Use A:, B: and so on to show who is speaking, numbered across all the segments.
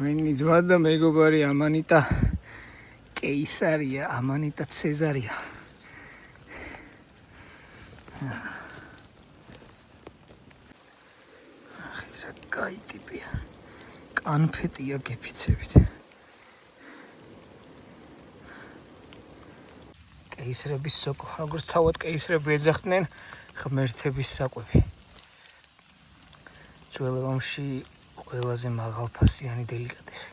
A: ჩვენი ძმა და მეგობარი ამანიტა კეისარია, ამანიტა ცეზარია. ახლა კაი ტიპია. კანფეტია გეფიცებით. კეისრების სოკო, როგორც თავად კეისრები ეძახდნენ, ღმერთების საკვები. ძველ რომში ყველაზე მაღალფასიანი დელიკატესი.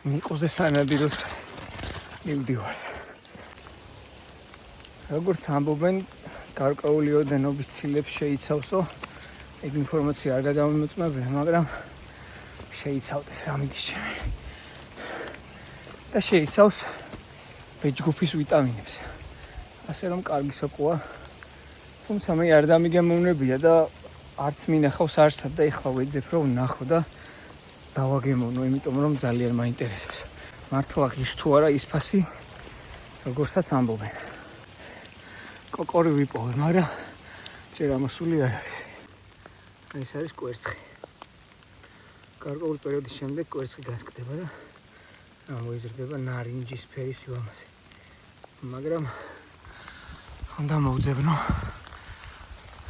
A: მიყოზე სანადიროს მივდივარ. როგორც ამბობენ, გარკვეული ოდენობის ცილებს შეიცავსო, ეგ ინფორმაცია არ გადამომოწმებია, მაგრამ შეიცავდეს რა მიდის ჩემი. და შეიცავს ბეჯგუფის ვიტამინებს. ასე რომ კარგი სოკოა. თუმცა მე არ დამიგემოვნებია და არც მინახავს არსად და ეხლა ვეძებ რომ ვნახო და დავაგემოვნო, იმიტომ რომ ძალიან მაინტერესებს. მართლა ღირს თუ არა ის ფასი, როგორცაც ამბობენ. კოკორი ვიპოვე, მაგრამ ჯერ ამოსული არ არის. ეს არის კვერცხი. გარკვეული პერიოდის შემდეგ კვერცხი გასკდება და მოიზრდება ნარინჯის ფერის სილამაზე. მაგრამ უნდა მოვძებნო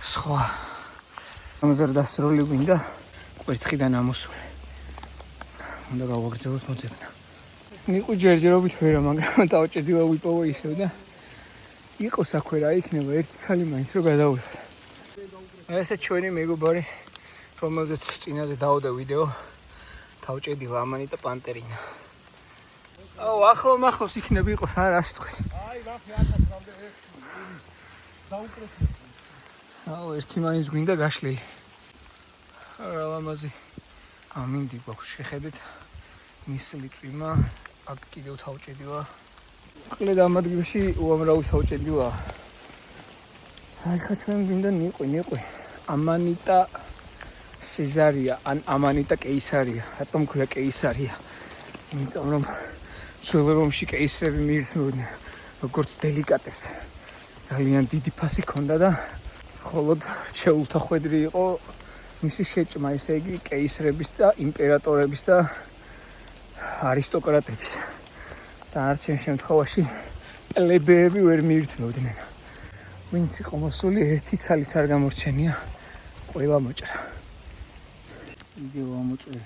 A: სხვა ამზრდასროლი გვინდა კვერცხიდან ამოსული. უნდა გავაგრძელოთ მოძებნა. ნიყო ჯერჯერობით ვერა, მაგრამ დავჭედილა ვიპოვო ისევ და იყო საქმე რა იქნება, ერთი ცალი მაინც რომ გადავიღო. ესე ჩვენი მეგობარი, რომელზეც წინაზე დავდე ვიდეო, დავჭედილა ამანიტა პანტერინა. აუ, ახლოს იქნება იყოს არა ასწყვი.
B: აი, ნახე 1000 რამდენ ერთი დაუკრეფე.
A: აუ, ერთი მაინც გვინდა გაშლილი. არა ლამაზი. ამინდი გვაქვს შეხედეთ. მისლი წვიმა, აქ კიდევ თავჭედივა. ყლედ ამ ადგილში უამრავი თავჭედივა. აი, ხა ჩვენ გვინდა ნიყვი. ამანიტა სეზარია, ან ამანიტა კეისარია. რატომ ქვია კეისარია? იმიტომ რომ ძველ რომში კეისრები მიირთმევდნენ როგორც დელიკატესი. ძალიან დიდი ფასი ჰქონდა და მხოლოდ რჩეულთა ხვედრი იყო მისი შეჭმა, ესე იგი კეისრების და იმპერატორების და არისტოკრატების. და არჩენ შემთხვევაში პლებეები ვერ მიირთმევდნენ. ვინც იყო მოსული, ერთი ცალიც არ გამორჩენია, ყველა მოჭრა. იგივე ამოწევი.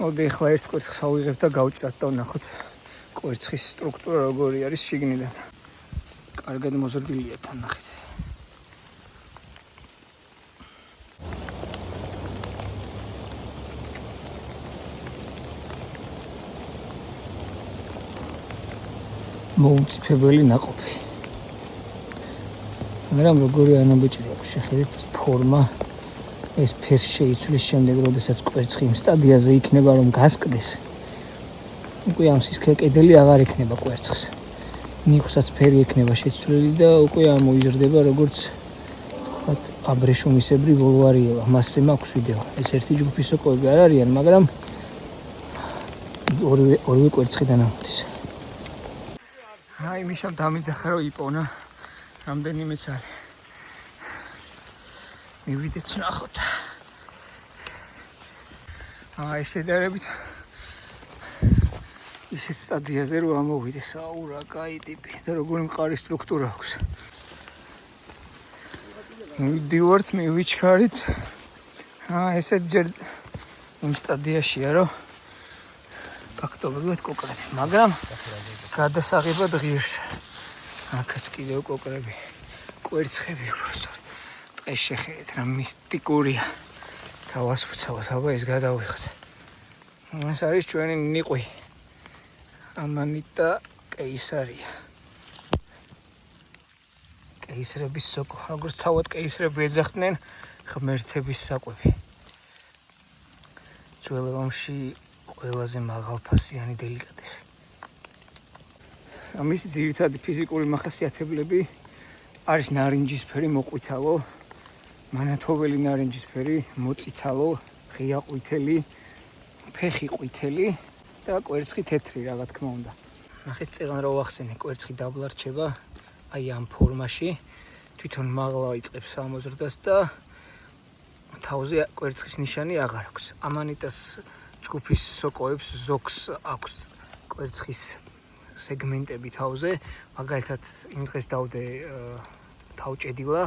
A: მოდი ახლა ერთ კვერცხს ავიღებ და გავჭრათ და ვნახოთ კვერცხის სტრუქტურა როგორი არის შიგნიდან. კარგად მოზრდილია თან ნახეთ. მოუწიფებელი ნაყოფი. მაგრამ როგორი ანაბეჭდია, შეხედეთ ფორმა. ეს ფერს შეიცვლის შემდეგ, როდესაც კვერცხი იმ სტადიაზე იქნება, რომ გასკდეს. უკვე ამ სისქე კედელი აღარ ექნება კვერცხს. ნიხვსაც ფერი ექნება შეცვლილი და უკვე ამოიზრდება როგორც თქვათ აბრეშუმისებრი ვოლვარიელა. მასზე მაქვს ვიდეო. ეს ერთი ჯგუფის სოკოები არ არიან, მაგრამ ორივე კვერცხიდან ამოდის. აი, მიშამ დამიძახა რომ იპოვნა რამდენიმე ცალი. მივიდეთ ვნახოთ. აი, შედარებით ისეთ სტადიაზე რომ ამოვიდეს, აუ რა კაი ტიპი და როგორი მყარი სტრუქტურა აქვს. მივდივართ, მივიჩქარით. ესეთ ჯერ იმ სტადიაშია რომ ფაქტობრივად კოკრები, მაგრამ გადასაღებად ღირს. აქაც კიდევ კოკრები, კვერცხები უბრალოდ. დღეს შეხედეთ რა მისტიკურია. გავასფუცავთ, აბა ეს გადავიხოთ. ეს არის ჩვენი ნიყვი. ამანიტა კეისარია. კეისრების სოკო, როგორც თავად კეისრები ეძახდნენ, ღმერთების საკვები. ძველ რომში ყველაზე მაღალფასიანი დელიკატესი. ამის ძირითადი ფიზიკური მახასიათებლები არის ნარინჯისფერი მოყვითალო, მანათობელი ნარინჯისფერი, მოწითალო, ღია ყვითელი, ფეხი ყვითელი და კვერცხი თეთრი, რა თქმა უნდა. ნახეთ წეგან რა ვახსენე, კვერცხი დაბლა რჩება აი ამ ფორმაში, თვითონ მაღლა იწყებს ამოზრდას და თავზე კვერცხის ნიშანი აღარ აქვს. ამანიტას ჯგუფის სოკოებს ზოგს აქვს კვერცხის სეგმენტები თავზე. მაგალითად, იმ დღეს დავდე თავჭედილა,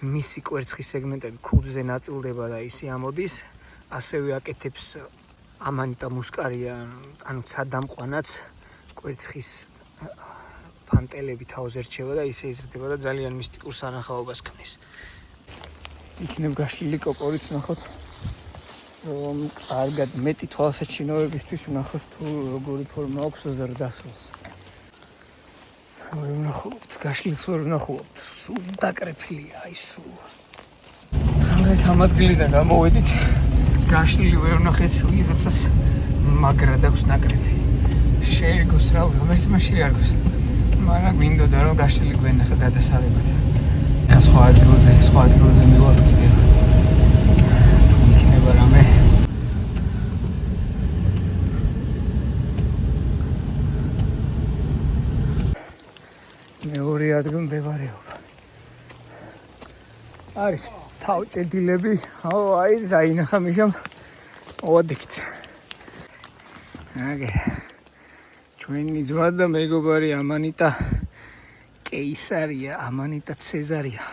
A: მისი კვერცხის სეგმენტები ქუდზე ნაწილდება და ისი ამოდის. ასევე აკეთებს ამანიტა მუსკარია, ანუ ცადამყვანაც კვერცხის ფანტელები თავზე რჩება და ისე იზრდება და ძალიან მისტიკურ სანახაობას ქმნის. იქნებ გაშლილი კოკორიც ნახოთ, რომ კარგად მეტი თვალსაჩინოებისთვის ვნახოთ თუ როგორი ფორმა აქვს ზრდასრულს. ვერ ვნახულობთ, გაშლილს ვერ ვნახულობთ, სულ დაკრეფილია, აი სულ. ამას ამ ადგილიდან გამოვედით, გაშლილი ვერ ვნახეთ, ვიღაცას მაგრად აქვს ნაკრეფი. შეერგოს რა, რომელმა შეარგოს. მაგრამ მინდოდა რომ გაშლილი გვენახა გადასაღებად. სხვა ადგილზე მივალ კიდევ. თუ იქნება რამე. მეორე ადგილ მდებარეობა. არის თავჭედილები, აი დაინახა მიშამ ოდიქით. აგე. ჩვენი ძმა და მეგობარი ამანიტა კეისარია, ამანიტა ცეზარია.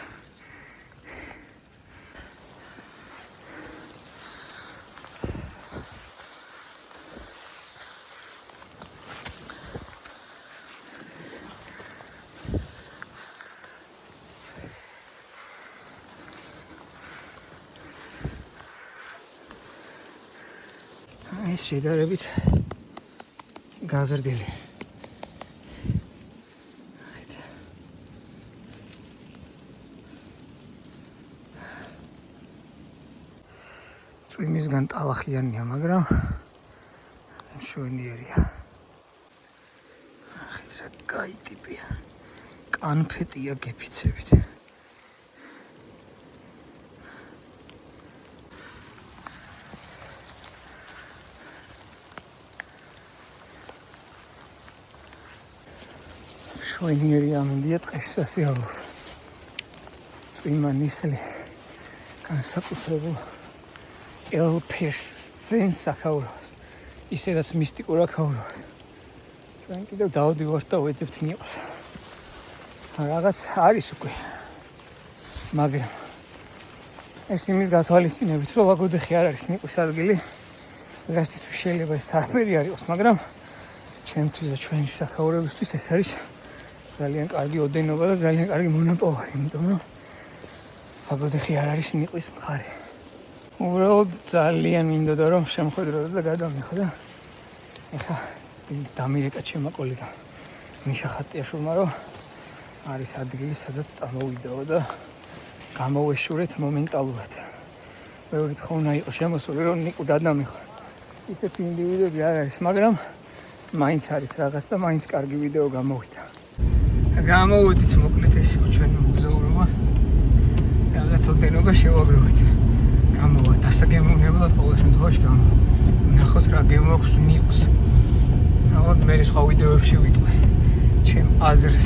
A: ეს შედარებით გაზრდილი. წვიმისგან ტალახიანია, მაგრამ მშვენიერია. ახეთ რა კაი ტიპია. კანფეტია გეფიცებით. შვენიერია მინდია ტყეს სასიამოვნო. წვიმა ნისლი განსაკუთრებულ ელფერს სცენს აქაურავს. ისედაც მისტიკურ აქაურავს. ჩვენ კიდევ დავდივართ და ვეძებთ ნიყოს. რაღაც არის უკვე. მაგრამ ეს იმის გათვალისწინებით, რომ ლაგოდეხი არ არის ნიყოს ადგილი. ვიღაცის შეიძლება ეს საფერი არ იყოს, მაგრამ ჩემთვის და ჩვენთვის აქაურებისთვის ეს არის ძალიან კარგი ოდენობა და ძალიან კარგი მონაპოვარი, იმიტომ რომ ლაგოდეხი არ არის ნიყვის მხარე. უბრალოდ ძალიან მინდოდა რომ შემხედროდა და გადამიხო და ეხა დამირეკა ჩემმა კოლეგამ მიშა ხატიაშვილმა რომ არის ადგილი სადაც წამოვიდაო და გამოვეშურეთ მომენტალურად. ბევრი თხოვნა იყო შემოსული რომ ნიკუ გადამიხო. ისეთი ინდივიდები არ არის, მაგრამ მაინც არის რაღაც და მაინც კარგი ვიდეო გამოვიდა. გამოვიდით მოკლედ ეს ჩვენი მოგზაურობა. რაღაც ოდენობა შევაგროვეთ. გამოვა დასაგემოვნებლად ყოველ შემთხვევაში ვნახოთ რა გემოაქვს ნიყოს. ალბათ მე სხვა ვიდეოებში ვიტყვი ჩემ აზრს.